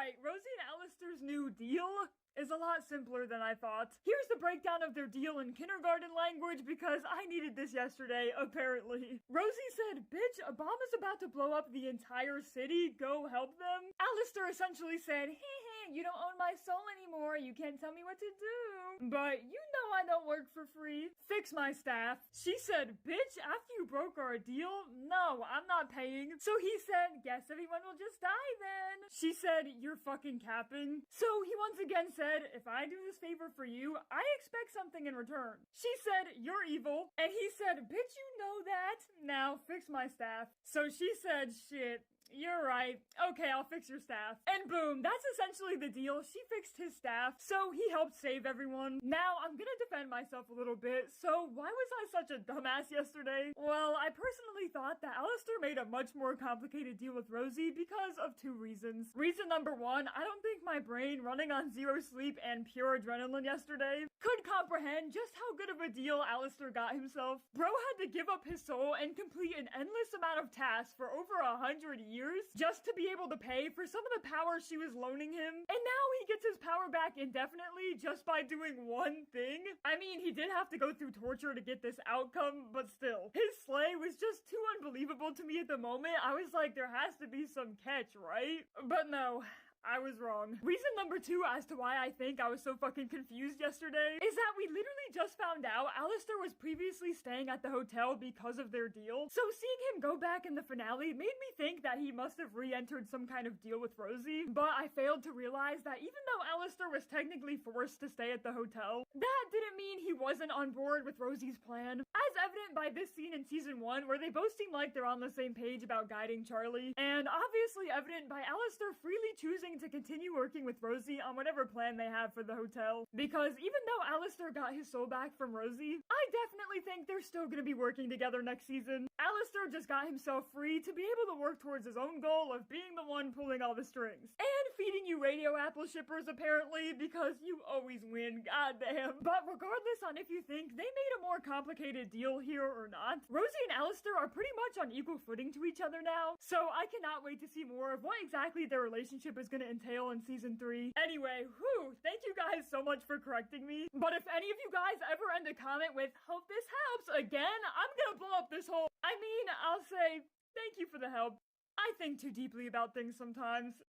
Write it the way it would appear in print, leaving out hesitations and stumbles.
Alright, Rosie and Alistair's new deal is a lot simpler than I thought. Here's the breakdown of their deal in kindergarten language because I needed this yesterday, apparently. Rosie said, "Bitch, a bomb is about to blow up the entire city, go help them." Alistair essentially said, "Heh, you don't own my soul anymore, you can't tell me what to do. But you know I don't work for free. Fix my staff." She said, "Bitch, after you broke our deal, no, I'm not paying." So he said, "Guess everyone will just die then." She said, "You're fucking capping." So he once again said, "If I do this favor for you, I expect something in return." She said, "You're evil." And he said, "Bitch, you know that. Now fix my staff." So she said, "Shit. You're right. Okay, I'll fix your staff." And boom, that's essentially the deal. She fixed his staff, so he helped save everyone. Now, I'm gonna defend myself a little bit. So why was I such a dumbass yesterday? Well, I personally thought that Alistair made a much more complicated deal with Rosie because of two reasons. Reason number one, I don't think my brain, running on zero sleep and pure adrenaline yesterday, could comprehend just how good of a deal Alistair got himself. Bro had to give up his soul and complete an endless amount of tasks for over 100 years just to be able to pay for some of the power she was loaning him. And now he gets his power back indefinitely just by doing one thing. I mean, he did have to go through torture to get this outcome, but still. His slay was just too unbelievable to me at the moment. I was like, there has to be some catch, right? But no. I was wrong. Reason number two as to why I think I was so fucking confused yesterday is that we literally just found out Alistair was previously staying at the hotel because of their deal. So seeing him go back in the finale made me think that he must have re-entered some kind of deal with Rosie, but I failed to realize that even though Alistair was technically forced to stay at the hotel, that didn't mean he wasn't on board with Rosie's plan. As evident by this scene in season 1 where they both seem like they're on the same page about guiding Charlie, and obviously evident by Alistair freely choosing to continue working with Rosie on whatever plan they have for the hotel. Because even though Alistair got his soul back from Rosie, I definitely think they're still gonna be working together next season. Alistair just got himself free to be able to work towards his own goal of being the one pulling all the strings. And feeding you radio apple shippers apparently, because you always win, goddamn. But regardless on if you think they made a more complicated deal here or not, Rosie and Alistair are pretty much on equal footing to each other now, so I cannot wait to see more of what exactly their relationship is gonna entail in season 3. Anyway, thank you guys so much for correcting me. But if any of you guys ever end a comment with, "Hope this helps," again, I'm gonna blow up this whole... I'll say, thank you for the help. I think too deeply about things sometimes.